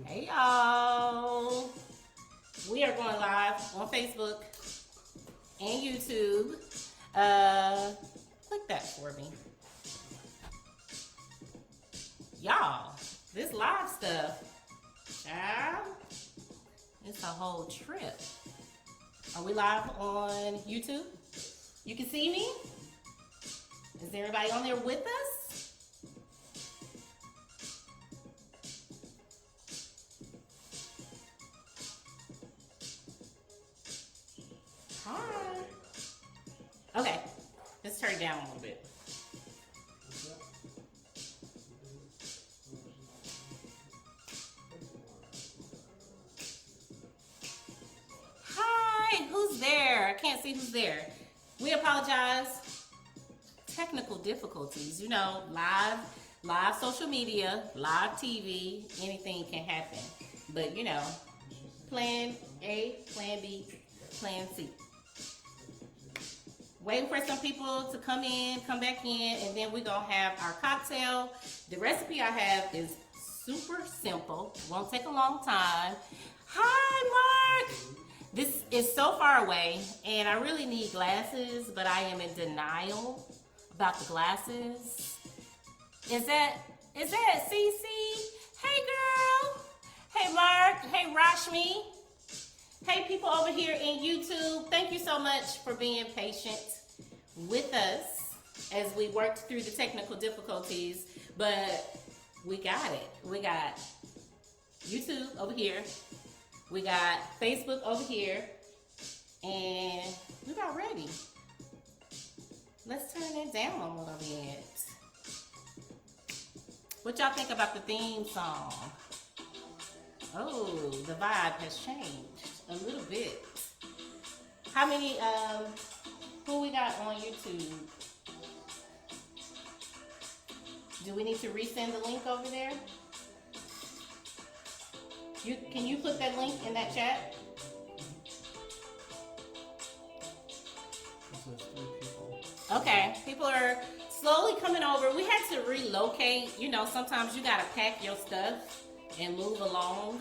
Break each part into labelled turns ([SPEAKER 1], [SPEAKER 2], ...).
[SPEAKER 1] Hey y'all. We are going live on Facebook and YouTube. Click that for me. Y'all, this live stuff, child, it's a whole trip. Are we live on YouTube? You can see me? Is everybody on there with us? Hi. Okay, let's turn it down a little bit. Hi, who's there? I can't see who's there. We apologize. Technical difficulties, you know, live social media, live TV, anything can happen. But you know, plan A, plan B, plan C. Waiting for some people to come back in, and then we're gonna have our cocktail. The recipe I have is super simple, won't take a long time. Hi, Mark! This is so far away, and I really need glasses, but I am in denial about the glasses. Is that Cece? Hey, girl! Hey, Mark! Hey, Rashmi! Hey, people over here in YouTube, thank you so much for being patient with us as we worked through the technical difficulties, but we got it. We got YouTube over here, we got Facebook over here, and we about ready. Let's turn it down a little bit. What y'all think about the theme song? Oh, the vibe has changed a little bit. How many, who we got on YouTube? Do we need to resend the link over there? Can you put that link in that chat? Okay, people are slowly coming over. We had to relocate. You know, sometimes you gotta pack your stuff and move along.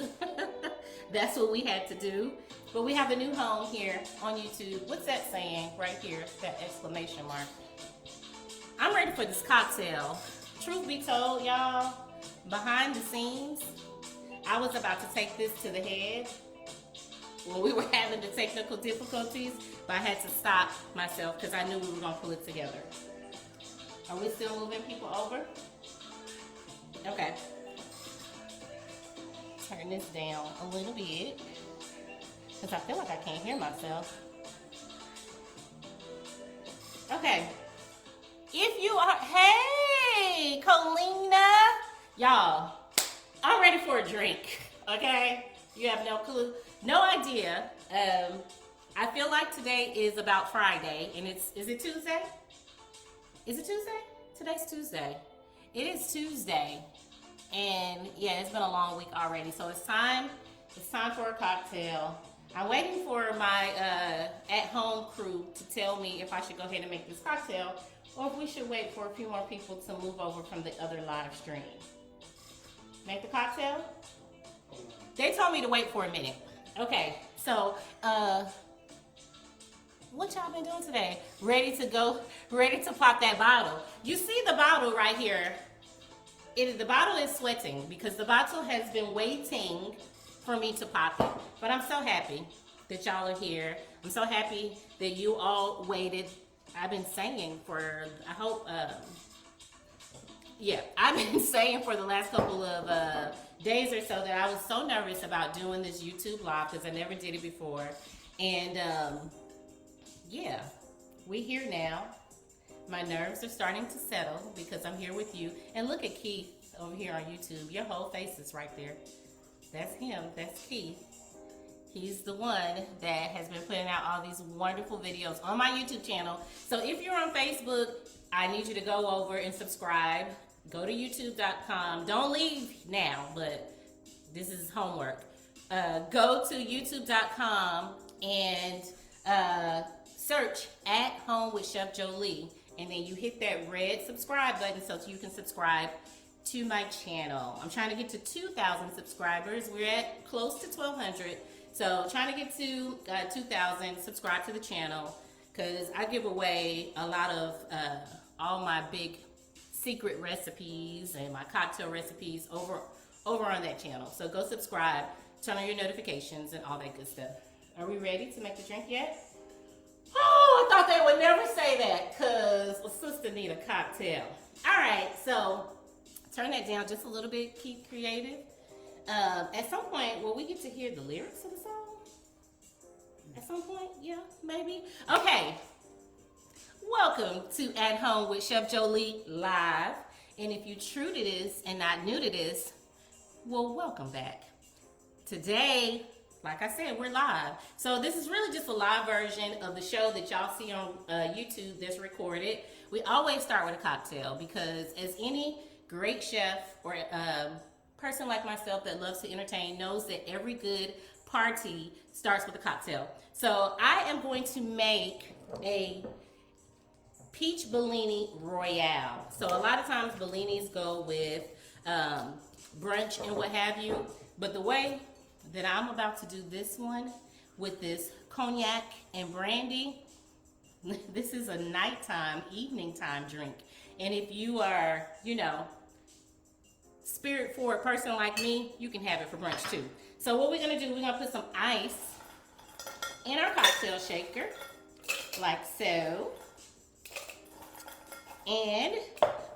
[SPEAKER 1] That's what we had to do. But we have a new home here on YouTube. What's that saying right here? That exclamation mark. I'm ready for this cocktail. Truth be told, y'all, behind the scenes, I was about to take this to the head when we were having the technical difficulties, but I had to stop myself because I knew we were going to pull it together. Are we still moving people over? Okay. Turn this down a little bit because I feel like I can't hear myself. Okay. If you are, hey, Colina, y'all, I'm ready for a drink, okay? You have no clue, no idea. I feel like today is about Friday, and is it Tuesday? Is it Tuesday? Today's Tuesday. It is Tuesday, and yeah, it's been a long week already, so it's time for a cocktail. I'm waiting for my at-home crew to tell me if I should go ahead and make this cocktail, or if we should wait for a few more people to move over from the other live stream. Make the cocktail? They told me to wait for a minute. Okay, so what y'all been doing today? Ready to go, ready to pop that bottle. You see the bottle right here. The bottle is sweating because the bottle has been waiting for me to pop it. But I'm so happy that y'all are here. I'm so happy that you all waited. I've been saying for, I hope, I've been saying for the last couple of days or so that I was so nervous about doing this YouTube live because I never did it before. And yeah, we here now. My nerves are starting to settle because I'm here with you. And look at Keith over here on YouTube. Your whole face is right there. That's him. That's Keith. He's the one that has been putting out all these wonderful videos on my YouTube channel. So if you're on Facebook, I need you to go over and subscribe. Go to youtube.com. Don't leave now, but this is homework. Go to youtube.com and search At Home with Chef Jolie. And then you hit that red subscribe button so you can subscribe to my channel. I'm trying to get to 2,000 subscribers. We're at close to 1,200. So trying to get to 2,000, subscribe to the channel, because I give away a lot of all my big secret recipes and my cocktail recipes over on that channel. So go subscribe, turn on your notifications and all that good stuff. Are we ready to make the drink yet? Oh, I thought they would never say that, because a sister need a cocktail. All right, so turn that down just a little bit, keep creative. At some point, will we get to hear the lyrics of the song? At some point, yeah, maybe. Okay, welcome to At Home with Chef Jolie Live. And if you're true to this and not new to this, well, welcome back. Today, like I said, we're live. So this is really just a live version of the show that y'all see on YouTube that's recorded. We always start with a cocktail because as any great chef or person like myself that loves to entertain knows that every good party starts with a cocktail. So I am going to make a peach Bellini Royale. So a lot of times Bellinis go with brunch and what have you, but the way that I'm about to do this one with this cognac and brandy, this is a nighttime, evening time drink. And if you are, you know, spirit forward person like me, you can have it for brunch too. So what we're gonna do, we're gonna put some ice in our cocktail shaker, like so. And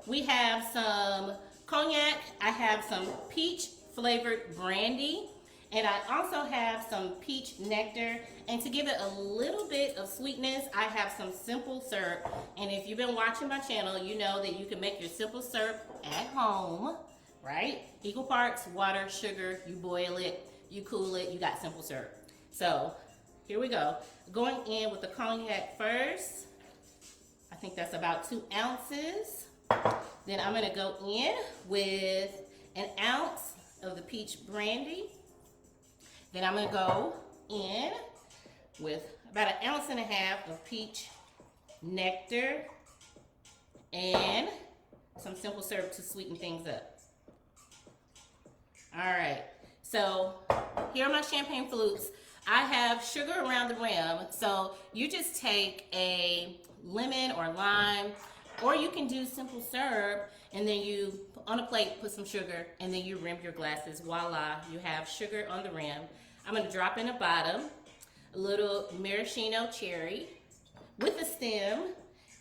[SPEAKER 1] we have some cognac, I have some peach flavored brandy, and I also have some peach nectar. And to give it a little bit of sweetness, I have some simple syrup. And if you've been watching my channel, you know that you can make your simple syrup at home, right? Equal parts water, sugar, you boil it, you cool it, you got simple syrup. So here we go. Going in with the cognac first. I think that's about 2 ounces. Then I'm gonna go in with 1 ounce of the peach brandy. Then I'm gonna go in with about 1.5 ounces of peach nectar and some simple syrup to sweeten things up. All right, so here are my champagne flutes. I have sugar around the rim, so you just take a lemon or lime, or you can do simple syrup, and then you, on a plate, put some sugar, and then you rim your glasses. Voila, you have sugar on the rim. I'm gonna drop in the bottom a little maraschino cherry with a stem,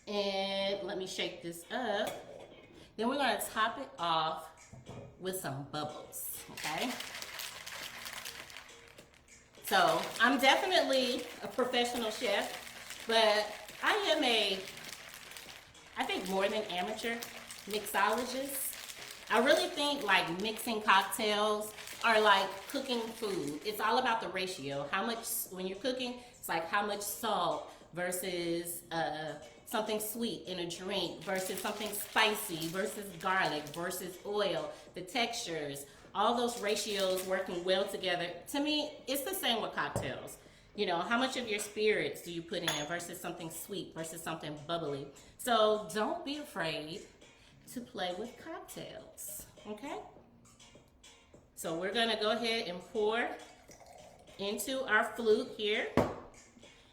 [SPEAKER 1] and let me shake this up. Then we're gonna top it off with some bubbles, okay? So I'm definitely a professional chef, but I am I think more than amateur mixologist. I really think like mixing cocktails are like cooking food. It's all about the ratio. How much, when you're cooking, it's like how much salt versus something sweet in a drink versus something spicy versus garlic versus oil, the textures, all those ratios working well together. To me, it's the same with cocktails. You know, how much of your spirits do you put in versus something sweet versus something bubbly? So don't be afraid to play with cocktails, okay? So we're gonna go ahead and pour into our flute here.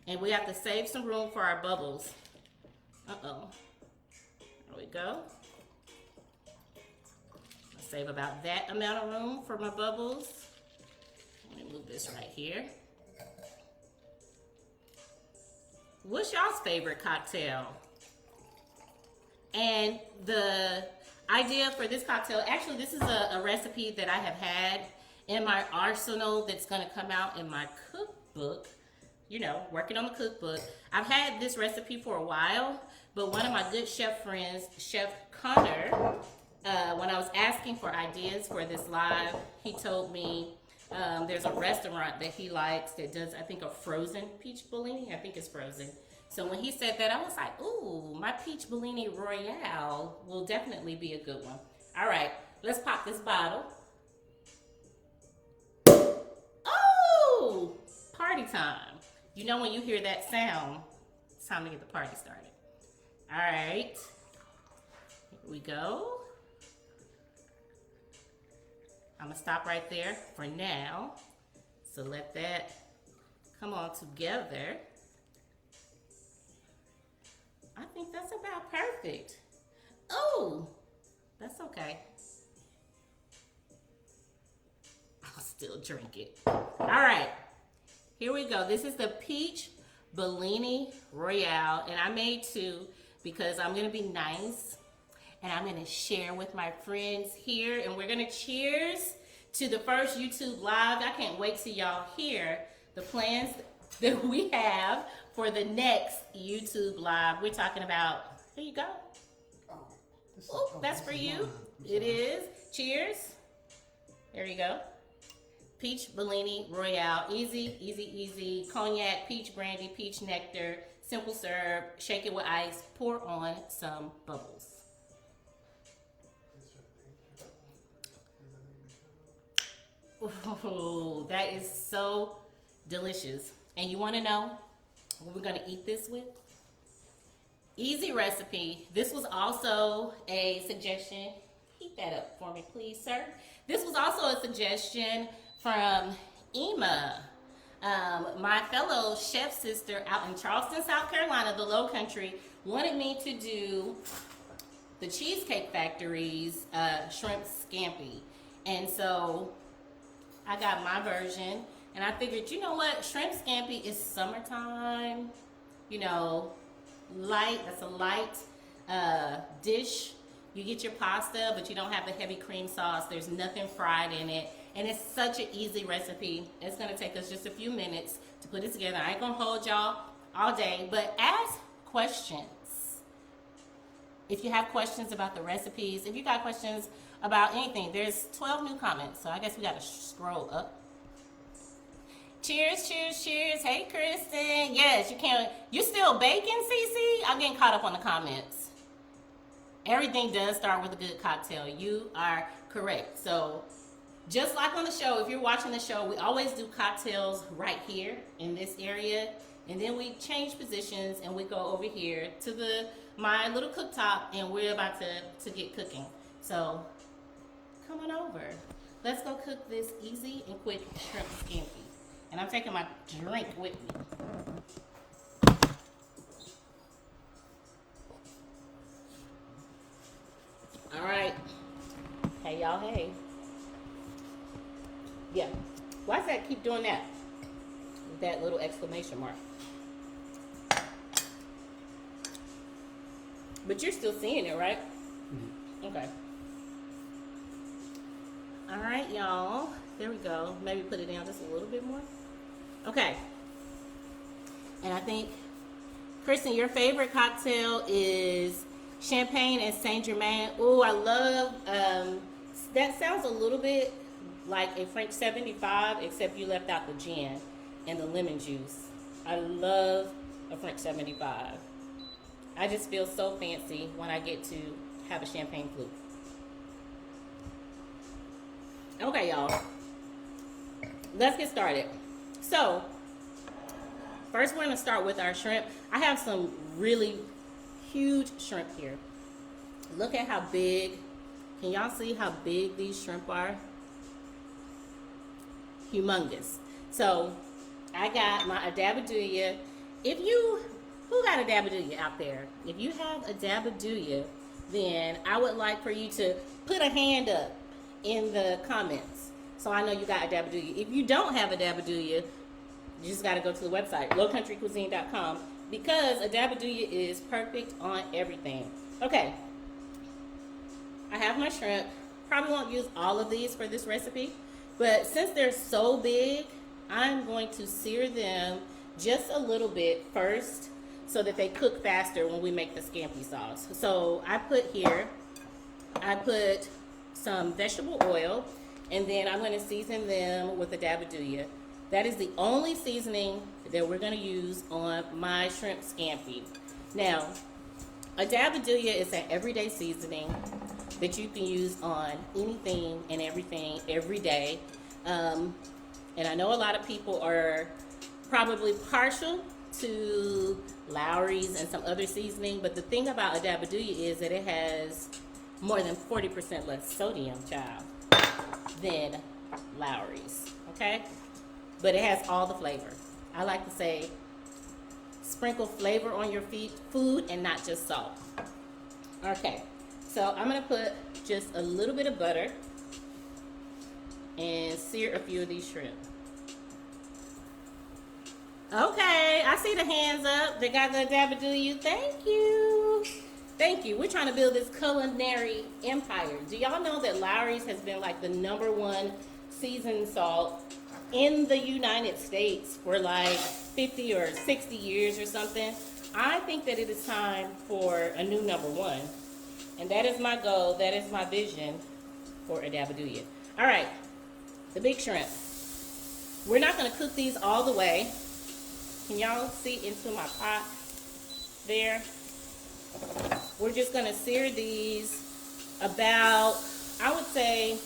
[SPEAKER 1] And we have to save some room for our bubbles. Uh-oh, there we go. I'll save about that amount of room for my bubbles. Let me move this right here. What's y'all's favorite cocktail? And the idea for this cocktail, actually this is a recipe that I have had in my arsenal that's gonna come out in my cookbook, you know, working on the cookbook. I've had this recipe for a while, but one of my good chef friends, Chef Connor, when I was asking for ideas for this live, he told me there's a restaurant that he likes that does, I think, a frozen peach Bellini. I think it's frozen. So when he said that, I was like, ooh, my peach Bellini Royale will definitely be a good one. All right, let's pop this bottle. Oh, party time. You know when you hear that sound, it's time to get the party started. All right, here we go. I'm gonna stop right there for now. So let that come all together. I think that's about perfect. Oh, that's okay. I'll still drink it. All right, here we go. This is the Peach Bellini Royale, and I made two because I'm gonna be nice and I'm gonna share with my friends here, and we're gonna cheers to the first YouTube live. I can't wait till y'all hear the plans that we have for the next YouTube live. We're talking about, here you go. Oh, that's for you. It is. Cheers. There you go. Peach Bellini Royale. Easy, easy, easy. Cognac, peach brandy, peach nectar, simple serve. Shake it with ice. Pour on some bubbles. Oh, that is so delicious. And you want to know what we're going to eat this with? Easy recipe. This was also a suggestion. Heat that up for me, please, sir. This was also a suggestion from Emma, my fellow chef sister out in Charleston, South Carolina, the Low Country, wanted me to do the Cheesecake Factory's shrimp scampi. And so I got my version, and I figured, you know what, shrimp scampi is summertime, you know, light. That's a light dish. You get your pasta, but you don't have the heavy cream sauce. There's nothing fried in it, and it's such an easy recipe. It's gonna take us just a few minutes to put it together. I ain't gonna hold y'all all day, but ask questions. If you have questions about the recipes, if you got questions about anything, there's 12 new comments, so I guess we gotta scroll up. Cheers, cheers, cheers. Hey, Kristen. Yes, you can. You still baking, Cece? I'm getting caught up on the comments. Everything does start with a good cocktail. You are correct. So just like on the show, if you're watching the show, we always do cocktails right here in this area. And then we change positions and we go over here to my little cooktop, and we're about to get cooking. So come on over. Let's go cook this easy and quick shrimp scampi. And I'm taking my drink with me. All right. Hey, y'all, hey. Yeah. Why does that keep doing that? With that little exclamation mark. But you're still seeing it, right? Mm-hmm. Okay. All right, y'all. There we go. Maybe put it down just a little bit more. Okay. And I think, Kristen, your favorite cocktail is champagne and Saint Germain. Oh, I love, that sounds a little bit like a French 75, except you left out the gin and the lemon juice. I love a French 75. I just feel so fancy when I get to have a champagne flute. Okay, y'all. Let's get started. So, first we're going to start with our shrimp. I have some really huge shrimp here. Look at how big. Can y'all see how big these shrimp are? Humongous. So, I got my Adabaduya. Who got Adabaduya out there? If you have Adabaduya, then I would like for you to put a hand up in the comments so I know you got Adabaduya. If you don't have Adabaduya, you just got to go to the website, lowcountrycuisine.com, because Adabaduya is perfect on everything. Okay, I have my shrimp. Probably won't use all of these for this recipe, but since they're so big, I'm going to sear them just a little bit first so that they cook faster when we make the scampi sauce. So I put some vegetable oil, and then I'm going to season them with Adabaduya. That is the only seasoning that we're going to use on my shrimp scampi. Now, Adabaduya is an everyday seasoning that you can use on anything and everything every day. And I know a lot of people are probably partial to Lowry's and some other seasoning, but the thing about Adabaduya is that it has more than 40% less sodium, child. than Lowry's, okay? But it has all the flavor. I like to say sprinkle flavor on your food and not just salt. Okay, so I'm gonna put just a little bit of butter and sear a few of these shrimp. Okay, I see the hands up. They got the dabadoo. Thank you. Thank you. We're trying to build this culinary empire. Do y'all know that Lowry's has been like the #1 seasoned salt in the United States for like 50 or 60 years or something? I think that it is time for a new #1. And that is my goal. That is my vision for a dabadoo. All right, the big shrimp. We're not going to cook these all the way. Can y'all see into my pot there? We're just gonna sear these about, I would say,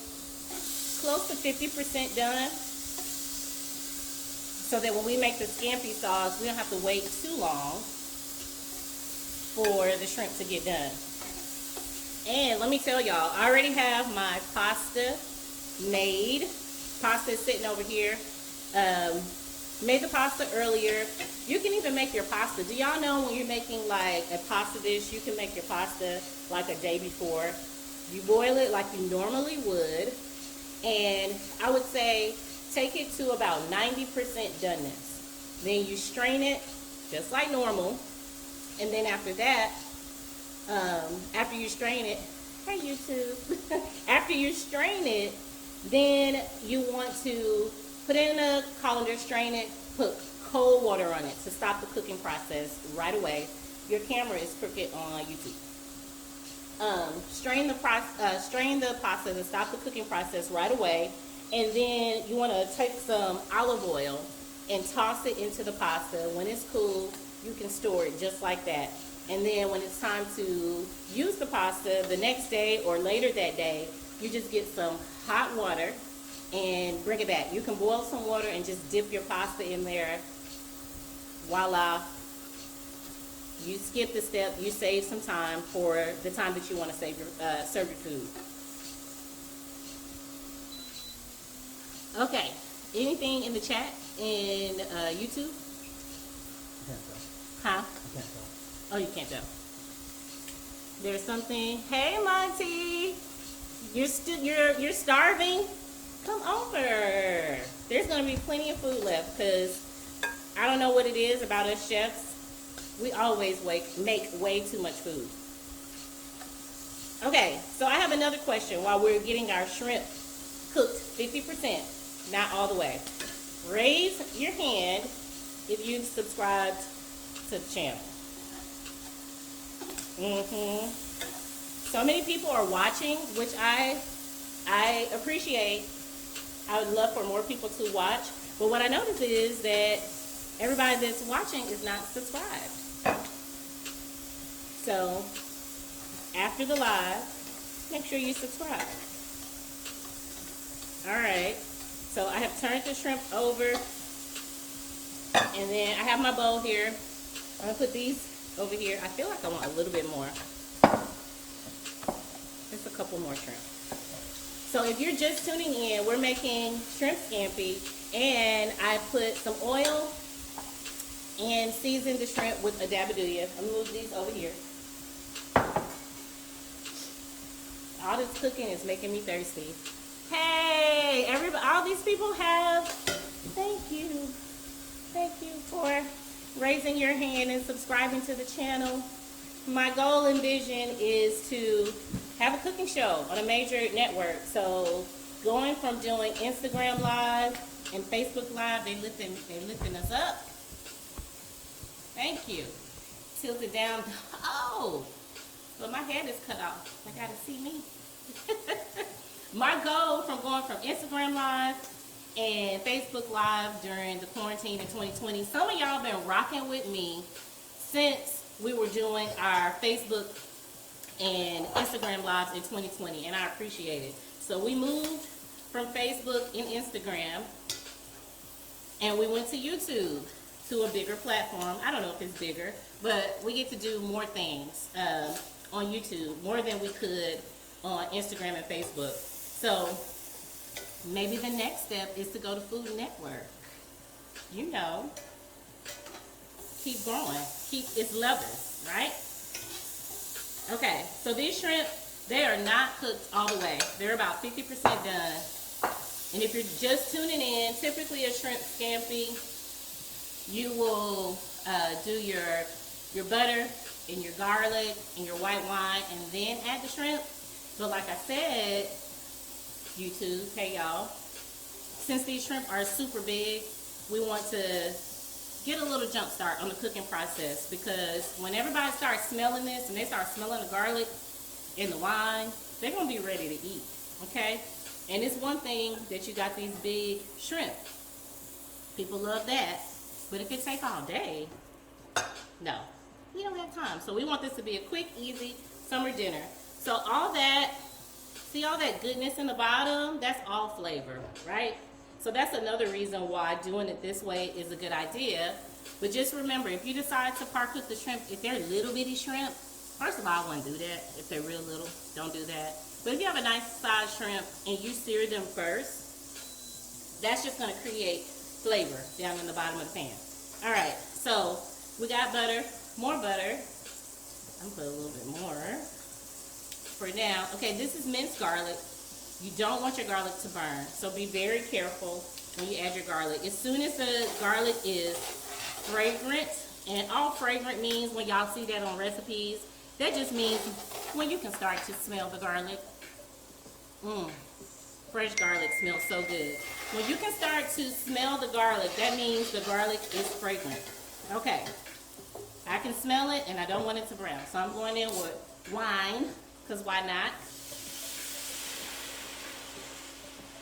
[SPEAKER 1] close to 50% done. So that when we make the scampi sauce, we don't have to wait too long for the shrimp to get done. And let me tell y'all, I already have my pasta made. Pasta is sitting over here. Made the pasta earlier. You can even make your pasta. Do y'all know when you're making like a pasta dish, you can make your pasta like a day before. You boil it like you normally would. And I would say take it to about 90% doneness. Then you strain it just like normal. And then after that, after you strain it, hey YouTube. After you strain it, then you want to put it in a colander, strain it, put cold water on it to stop the cooking process right away. Your camera is crooked on YouTube. Strain the pasta to stop the cooking process right away. And then you want to take some olive oil and toss it into the pasta. When it's cool, you can store it just like that. And then when it's time to use the pasta the next day or later that day, you just get some hot water and bring it back. You can boil some water and just dip your pasta in there. Voila. You skip the step. You save some time for the time that you want to serve your food. Okay. Anything in the chat in YouTube?
[SPEAKER 2] I can't tell.
[SPEAKER 1] Huh?
[SPEAKER 2] I can't tell.
[SPEAKER 1] Oh, you can't tell. There's something. Hey, Monty. You're starving? Come over. There's going to be plenty of food left because I don't know what it is about us chefs. We always make way too much food. Okay, so I have another question while we're getting our shrimp cooked 50%, not all the way. Raise your hand if you've subscribed to the channel. So many people are watching, which I appreciate. I would love for more people to watch. But what I notice is that everybody that's watching is not subscribed. So after the live, make sure you subscribe. Alright. So I have turned the shrimp over. And then I have my bowl here. I'm going to put these over here. I feel like I want a little bit more. Just a couple more shrimp. So if you're just tuning in, we're making shrimp scampi, and I put some oil and seasoned the shrimp with a dabadoo. I'm gonna move these over here. All this cooking is making me thirsty. Hey, everybody! All these people have. Thank you for raising your hand and subscribing to the channel. My goal and vision is to have a cooking show on a major network. So going from doing Instagram Live and Facebook Live, they lifting us up. Thank you. Tilt it down. Oh, but my head is cut off. I gotta see me. My goal from going from Instagram Live and Facebook Live during the quarantine in 2020, some of y'all been rocking with me since we were doing our Facebook and Instagram Lives in 2020, and I appreciate it. So we moved from Facebook and Instagram, and we went to YouTube, to a bigger platform. I don't know if it's bigger, but we get to do more things on YouTube, more than we could on Instagram and Facebook. So maybe the next step is to go to Food Network. You know, keep growing. It's levels, right? Okay, so these shrimp, they are not cooked all the way. They're about 50% done. And if you're just tuning in, typically a shrimp scampi, you will do your butter and your garlic and your white wine and then add the shrimp. But like I said, YouTube, hey y'all, since these shrimp are super big, we want to get a little jump start on the cooking process, because when everybody starts smelling this and they start smelling the garlic and the wine, they're going to be ready to eat, okay? And it's one thing that you got these big shrimp. People love that. But if it takes all day, no, we don't have time. So we want this to be a quick, easy summer dinner. So all that, see all that goodness in the bottom? That's all flavor, right? So that's another reason why doing it this way is a good idea. But just remember, if you decide to par cook the shrimp, if they're little bitty shrimp, first of all, I wouldn't do that. If they're real little, don't do that. But if you have a nice size shrimp and you sear them first, that's just gonna create flavor down in the bottom of the pan. All right, so we got butter, more butter. I'm gonna put a little bit more for now. Okay, this is minced garlic. You don't want your garlic to burn, so be very careful when you add your garlic. As soon as the garlic is fragrant, and all fragrant means when y'all see that on recipes, that just means when you can start to smell the garlic. Fresh garlic smells so good. When you can start to smell the garlic, that means the garlic is fragrant. Okay, I can smell it and I don't want it to brown, so I'm going in with wine, because why not?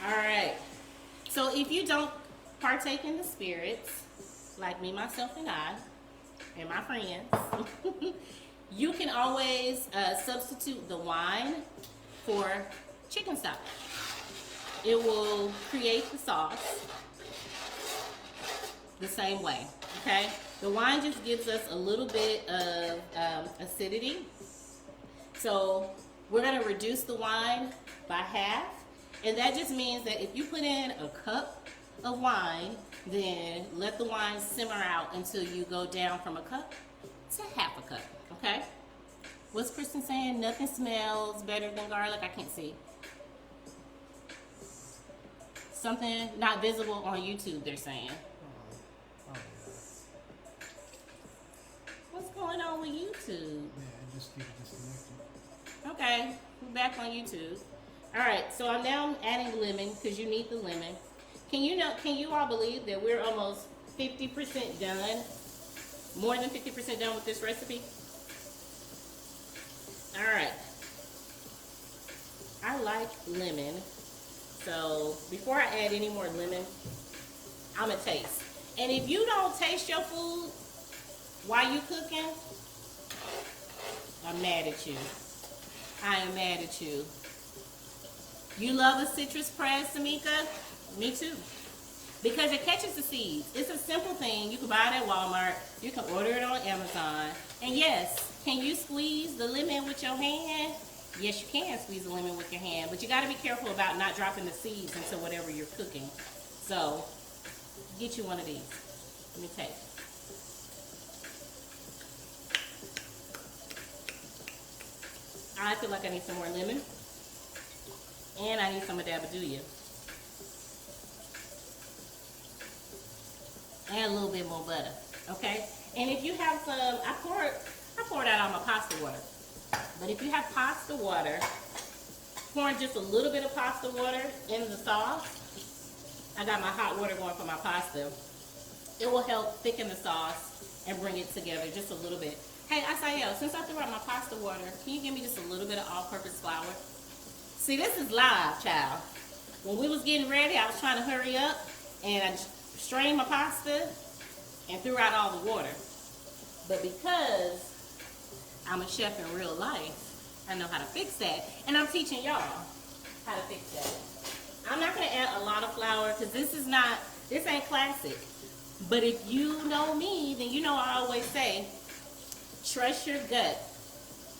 [SPEAKER 1] All right, so if you don't partake in the spirits, like me, myself, and I, and my friends, you can always substitute the wine for chicken stock. It will create the sauce the same way, okay? The wine just gives us a little bit of acidity. So we're gonna reduce the wine by half. And that just means that if you put in a cup of wine, then let the wine simmer out until you go down from a cup to half a cup, okay? What's Kristen saying? Nothing smells better than garlic. I can't see. Something not visible on YouTube, they're saying. What's going on with YouTube?
[SPEAKER 2] Yeah, it just keeps disconnected.
[SPEAKER 1] Okay, we're back on YouTube. All right, so I'm now adding lemon because you need the lemon. Can you all believe that we're almost 50% done? More than 50% done with this recipe? All right. I like lemon. So before I add any more lemon, I'm gonna taste. And if you don't taste your food while you cooking, I'm mad at you. I am mad at you. You love a citrus press, Tamika? Me too. Because it catches the seeds. It's a simple thing. You can buy it at Walmart. You can order it on Amazon. And yes, can you squeeze the lemon with your hand? Yes, you can squeeze the lemon with your hand. But you got to be careful about not dropping the seeds into whatever you're cooking. So, get you one of these. Let me taste. I feel like I need some more lemon. And I need some of that Baduya. And a little bit more butter, okay? And if you have some, I poured out all my pasta water. But if you have pasta water, pouring just a little bit of pasta water in the sauce. I got my hot water going for my pasta. It will help thicken the sauce and bring it together just a little bit. Hey, Asael, since I threw out my pasta water, can you give me just a little bit of all-purpose flour? See, this is live, child. When we was getting ready, I was trying to hurry up, and I strained my pasta and threw out all the water. But because I'm a chef in real life, I know how to fix that, and I'm teaching y'all how to fix that. I'm not gonna add a lot of flour because this ain't classic. But if you know me, then you know I always say, trust your gut,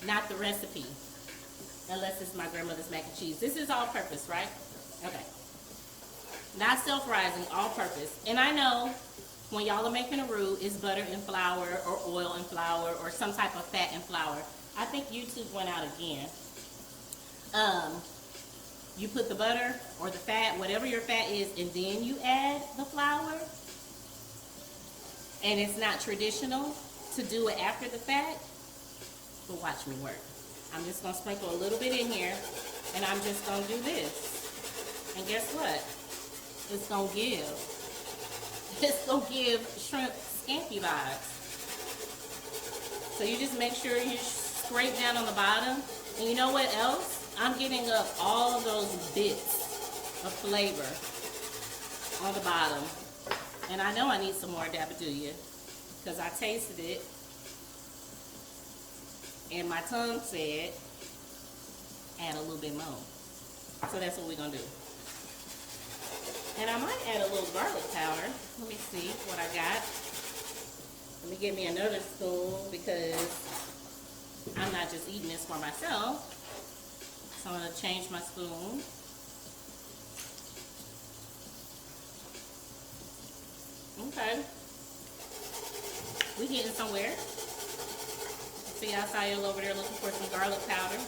[SPEAKER 1] not the recipe. Unless it's my grandmother's mac and cheese. This is all purpose, right? Okay. Not self-rising, all-purpose. And I know when y'all are making a roux, it's butter and flour or oil and flour or some type of fat and flour. I think YouTube went out again. You put the butter or the fat, whatever your fat is, and then you add the flour. And it's not traditional to do it after the fact, but watch me work. I'm just gonna sprinkle a little bit in here, and I'm just gonna do this. And guess what? It's gonna give shrimp scampi vibes. So you just make sure you scrape down on the bottom. And you know what else? I'm getting up all of those bits of flavor on the bottom. And I know I need some more dabadooya because I tasted it. And my tongue said, add a little bit more. So that's what we're gonna do. And I might add a little garlic powder. Let me see what I got. Let me get me another spoon because I'm not just eating this for myself. So I'm gonna change my spoon. Okay. We getting somewhere. See outside over there looking for some garlic powder.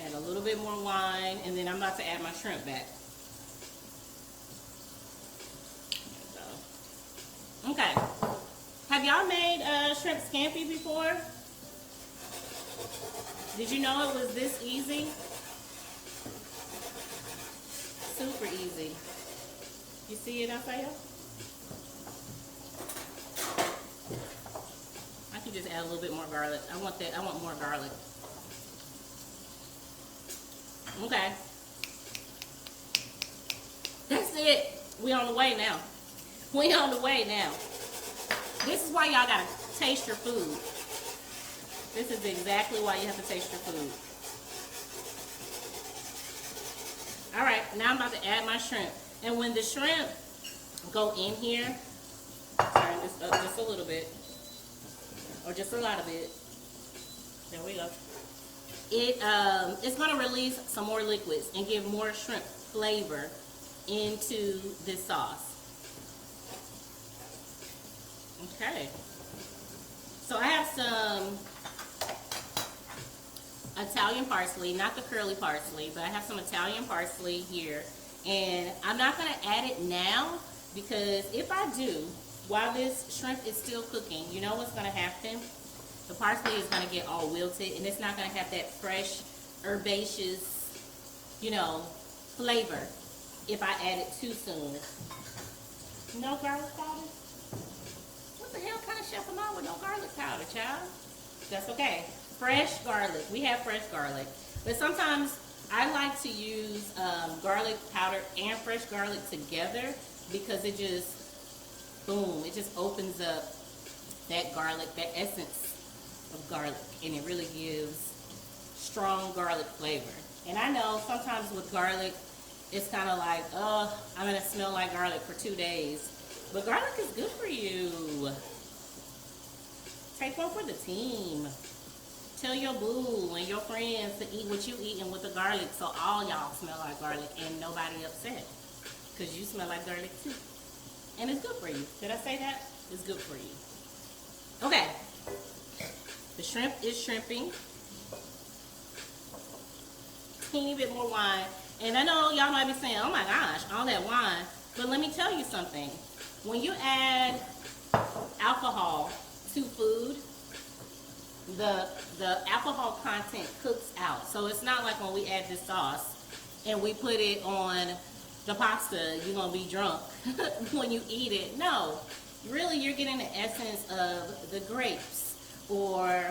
[SPEAKER 1] Add a little bit more wine, and then I'm about to add my shrimp back. Okay. Have y'all made shrimp scampi before? Did you know it was this easy? Super easy. You see it out there? I can just add a little bit more garlic. I want more garlic. Okay. That's it. We on the way now. We on the way now. This is why y'all gotta taste your food. This is exactly why you have to taste your food. All right, now I'm about to add my shrimp. And when the shrimp go in here, turn this up just a little bit, or just a lot of it. There we go. It's gonna release some more liquids and give more shrimp flavor into this sauce. Okay. So I have some Italian parsley, not the curly parsley, but I have some Italian parsley here. And I'm not going to add it now because if I do, while this shrimp is still cooking, you know what's going to happen? The parsley is going to get all wilted and it's not going to have that fresh, herbaceous, flavor if I add it too soon. No garlic powder? What the hell kind of chef am I with no garlic powder, child? That's okay. Fresh garlic. We have fresh garlic. But sometimes I like to use garlic powder and fresh garlic together because it just, boom, it just opens up that garlic, that essence of garlic, and it really gives strong garlic flavor. And I know sometimes with garlic, it's kind of like, oh, I'm going to smell like garlic for 2 days. But garlic is good for you. Take one for the team. Tell your boo and your friends to eat what you eating with the garlic so all y'all smell like garlic and nobody upset. Because you smell like garlic too. And it's good for you. Did I say that? It's good for you. Okay. The shrimp is shrimping. Teeny bit more wine. And I know y'all might be saying, oh my gosh, all that wine. But let me tell you something. When you add alcohol to food, the alcohol content cooks out. So it's not like when we add this sauce and we put it on the pasta, you're going to be drunk when you eat it. No, really you're getting the essence of the grapes or,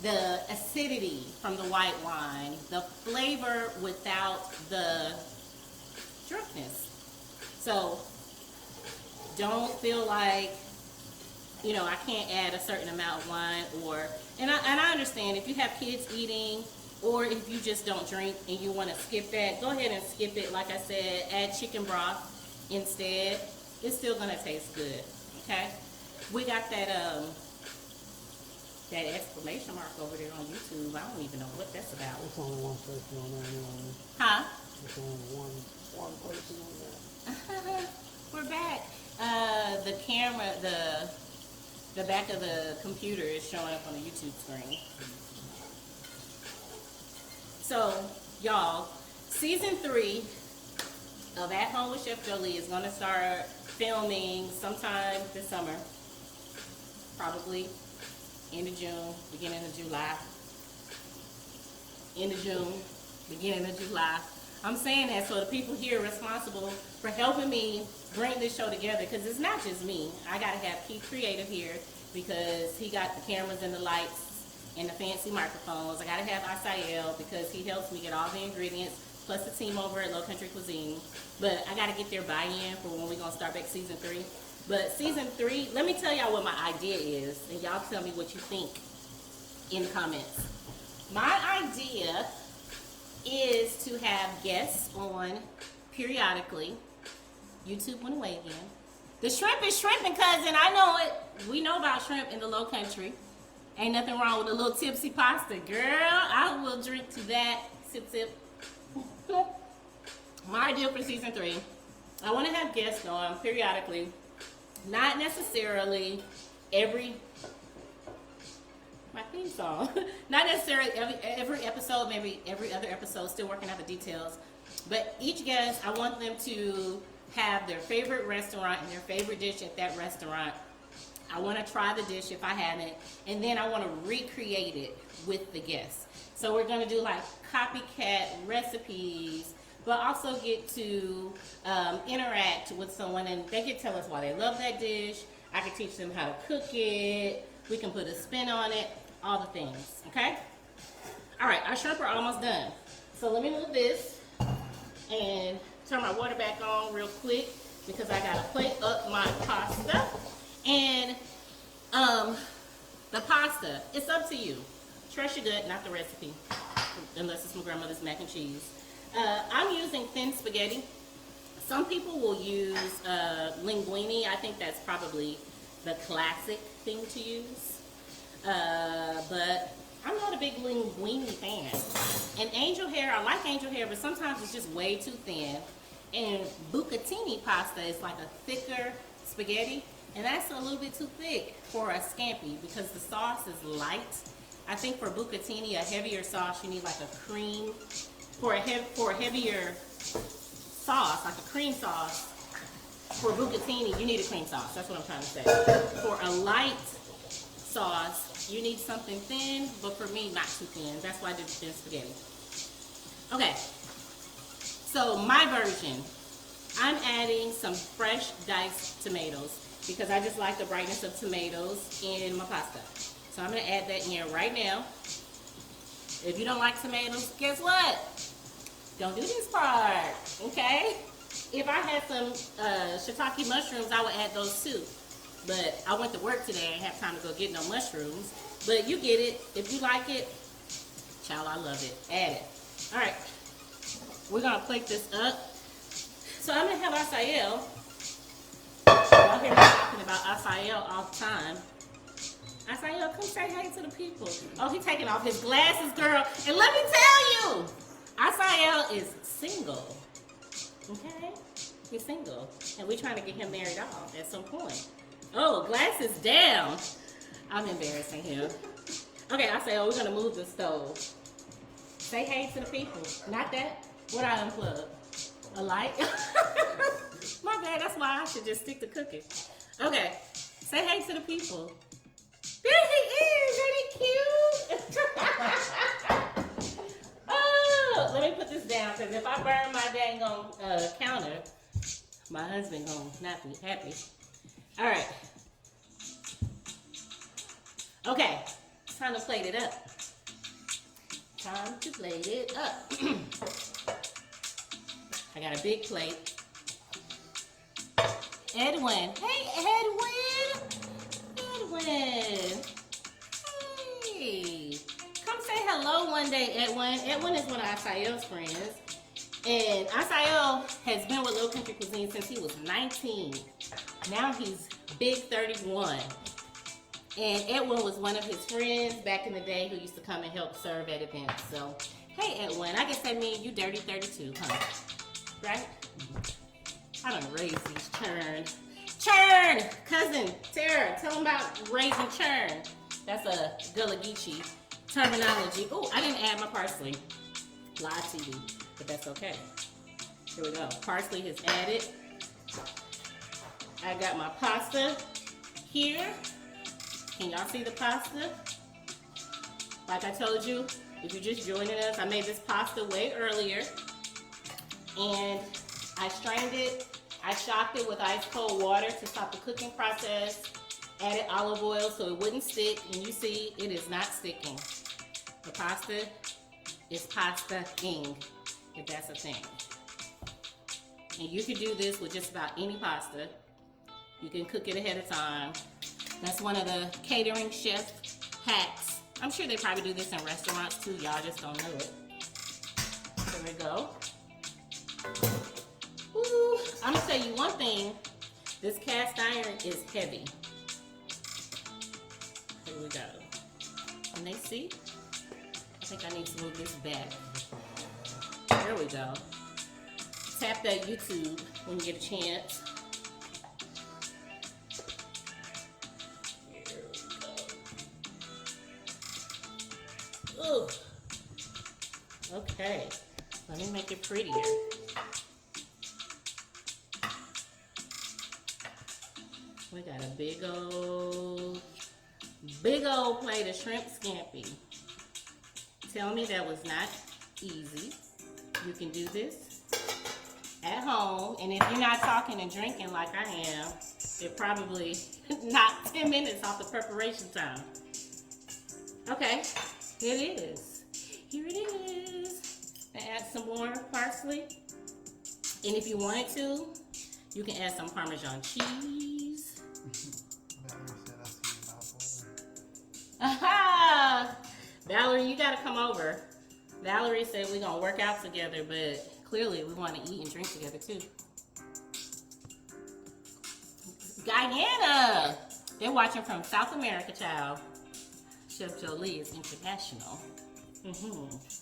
[SPEAKER 1] the acidity from the white wine, the flavor without the drunkenness. So don't feel like, I can't add a certain amount of wine and I understand if you have kids eating or if you just don't drink and you want to skip that, go ahead and skip it. Like I said, add chicken broth instead. It's still going to taste good, okay? We got that that exclamation mark over there on YouTube. I don't even know what that's about.
[SPEAKER 2] There's only one person on there anyway.
[SPEAKER 1] Huh?
[SPEAKER 2] There's only one person on there.
[SPEAKER 1] We're back. The camera, the back of the computer is showing up on the YouTube screen. So, y'all, season 3 of At Home with Chef Jolie is going to start filming sometime this summer. Probably end of June, beginning of July. End of June, beginning of July. I'm saying that so the people here are responsible for helping me bring this show together, because it's not just me. I got to have Keith Creative here because he got the cameras and the lights and the fancy microphones. I got to have Asael because he helps me get all the ingredients, plus the team over at Low Country Cuisine. But I got to get their buy-in for when we're going to start back season 3. But season 3, let me tell y'all what my idea is, and y'all tell me what you think in the comments. My idea is to have guests on periodically. YouTube went away again. The shrimp is shrimping, cousin. I know it. We know about shrimp in the Low Country. Ain't nothing wrong with a little tipsy pasta. Girl, I will drink to that. Sip, sip. My idea for season 3, I want to have guests on periodically. Not necessarily every... my theme song. Not necessarily every episode, maybe every other episode, still working out the details. But each guest, I want them to have their favorite restaurant and their favorite dish at that restaurant. I want to try the dish if I haven't, and then I want to recreate it with the guests. So we're going to do like copycat recipes, but also get to interact with someone, and they can tell us why they love that dish. I can teach them how to cook it. We can put a spin on it, all the things, okay? All right, our shrimp are almost done. So let me move this and turn my water back on real quick because I gotta plate up my pasta. And the pasta, it's up to you. Trust your gut, not the recipe, unless it's my grandmother's mac and cheese. I'm using thin spaghetti. Some people will use linguine. I think that's probably the classic thing to use. But I'm not a big linguine fan. And angel hair, I like angel hair, but sometimes it's just way too thin. And bucatini pasta is like a thicker spaghetti, and that's a little bit too thick for a scampi because the sauce is light. I think for bucatini, a heavier sauce, you need like a cream. For a heavier sauce, like a cream sauce, for bucatini, you need a cream sauce. That's what I'm trying to say. For a light sauce, you need something thin, but for me, not too thin. That's why I did the thin spaghetti. Okay, so my version, I'm adding some fresh diced tomatoes because I just like the brightness of tomatoes in my pasta. So I'm gonna add that in right now. If you don't like tomatoes, guess what? Don't do this part, okay? If I had some shiitake mushrooms, I would add those too. But I went to work today, I didn't have time to go get no mushrooms. But you get it. If you like it, child, I love it. Add it. All right, we're gonna plate this up. So I'm gonna have Asael. Y'all hear me talking about Asael all the time. Asael, come say hey to the people. Oh, he's taking off his glasses, girl. And let me tell you, Asael is single. Okay? He's single. And we're trying to get him married off at some point. Oh, glasses down. I'm embarrassing him. Okay, Asael, we're gonna move the stove. Say hey to the people. Not that. What I unplug? A light? My bad, that's why I should just stick to cooking. Okay, say hey to the people. There he is, isn't he cute? Oh, let me put this down, because if I burn my dang on counter, my husband gonna not be happy. All right. Okay, it's time to plate it up. Time to plate it up. I got a big plate. Edwin. Hey, Edwin. Edwin. Hey. Come say hello one day, Edwin. Edwin is one of Asael's friends. And Asael has been with Low Country Cuisine since he was 19. Now he's big 31. And Edwin was one of his friends back in the day who used to come and help serve at events. So, hey Edwin, I guess that means you dirty 32, huh? Right? I done raised these churn. Churn! Cousin Tara, tell them about raising churn. That's a Gullah Geechee terminology. Oh, I didn't add my parsley. Live TV, but that's okay. Here we go. Parsley is added. I got my pasta here. Can y'all see the pasta? Like I told you, if you're just joining us, I made this pasta way earlier. And I strained it. I shocked it with ice cold water to stop the cooking process. Added olive oil so it wouldn't stick. And you see, it is not sticking. The pasta is pasta-ing, if that's a thing. And you can do this with just about any pasta. You can cook it ahead of time. That's one of the catering chef hacks. I'm sure they probably do this in restaurants too. Y'all just don't know it. There we go. Ooh, I'm gonna tell you one thing. This cast iron is heavy. Here we go. Can they see? I think I need to move this back. There we go. Tap that YouTube when you get a chance. Here we go. Ooh. Okay. Let me make it prettier. We got a big old plate of shrimp scampi. Tell me that was not easy. You can do this at home, and if you're not talking and drinking like I am, it probably not 10 minutes off the preparation time. Okay, here it is. Here it is. Add some more parsley, and if you wanted to, you can add some Parmesan cheese. Aha! Valerie, you gotta come over. Valerie said we're gonna work out together, but clearly we want to eat and drink together too. Guyana! They're watching from South America, child. Chef Jolie is international.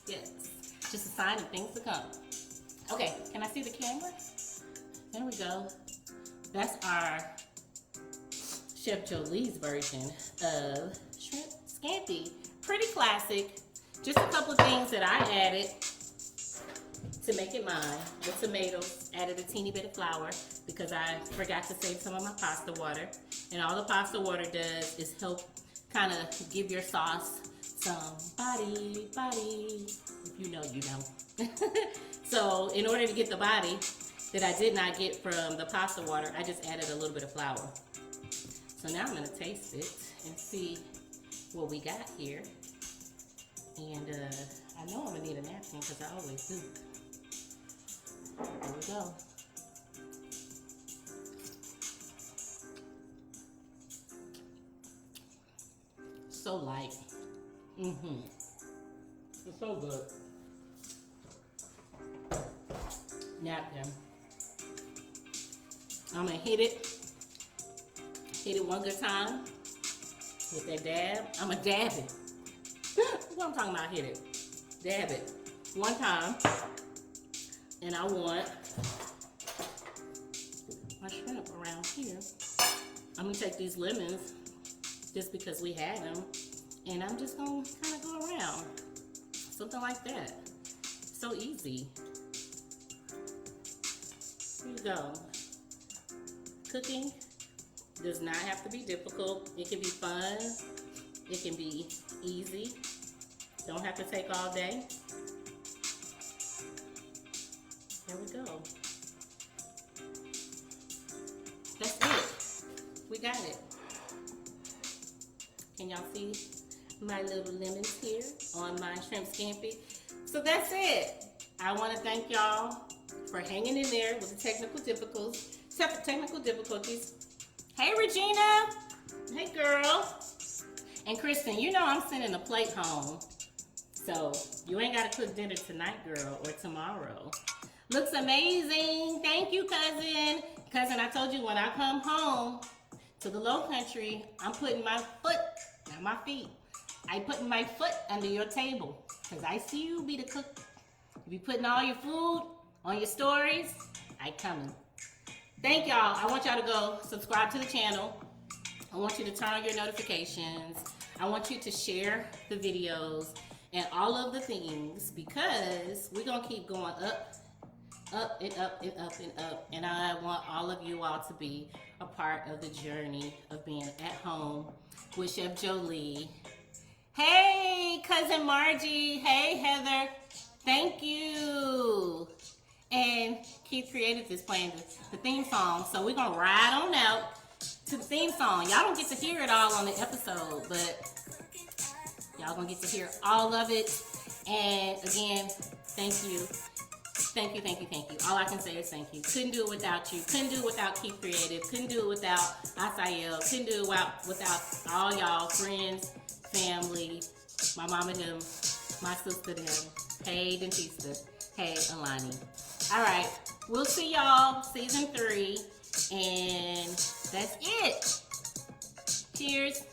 [SPEAKER 1] Yes. Just a sign of things to come. Okay, can I see the camera? There we go. That's our Chef Jolie's version of shrimp scampi. Pretty classic. Just a couple of things that I added to make it mine. The tomatoes, added a teeny bit of flour because I forgot to save some of my pasta water. And all the pasta water does is help kind of give your sauce some body. If you know, you know. So in order to get the body that I did not get from the pasta water, I just added a little bit of flour. So now I'm gonna taste it and see what we got here. And I know I'm gonna need a napkin because I always do. There we go. So light. It's so good. Napkin. I'm gonna hit it one good time with that dab. I'm gonna dab it. What I'm talking about, hit it. Dab it one time. And I want my shrimp around here. I'm gonna take these lemons just because we had them, and I'm just gonna kind of go around. Something like that. So easy. Here you go. Cooking does not have to be difficult. It can be fun. It can be easy. Don't have to take all day. There we go. That's it. We got it. Can y'all see my little lemons here on my shrimp scampi? So that's it. I want to thank y'all for hanging in there with the technical difficulties. Hey, Regina. Hey, girl. And Kristen, you know I'm sending a plate home. So you ain't got to cook dinner tonight, girl, or tomorrow. Looks amazing. Thank you, cousin. Cousin, I told you when I come home to the low country, I'm putting my foot, not my feet, I putting my foot under your table. Because I see you be the cook. You be putting all your food on your stories, I coming. Thank y'all. I want y'all to go subscribe to the channel. I want you to turn on your notifications. I want you to share the videos and all of the things, because we're going to keep going up and up and up and up. And I want all of you all to be a part of the journey of being at home with Chef Jolie. Hey, Cousin Margie. Hey, Heather. Thank you. And Keith Creative is playing the theme song. So we're going to ride on out to the theme song. Y'all don't get to hear it all on the episode, but y'all going to get to hear all of it. And again, thank you. Thank you, thank you, thank you. All I can say is thank you. Couldn't do it without you. Couldn't do it without Keith Creative. Couldn't do it without Asael. Couldn't do it without all y'all, friends, family, my mama them, my sister them. Hey, Dentista. Hey, Alani. All right. We'll see y'all season 3. And that's it. Cheers.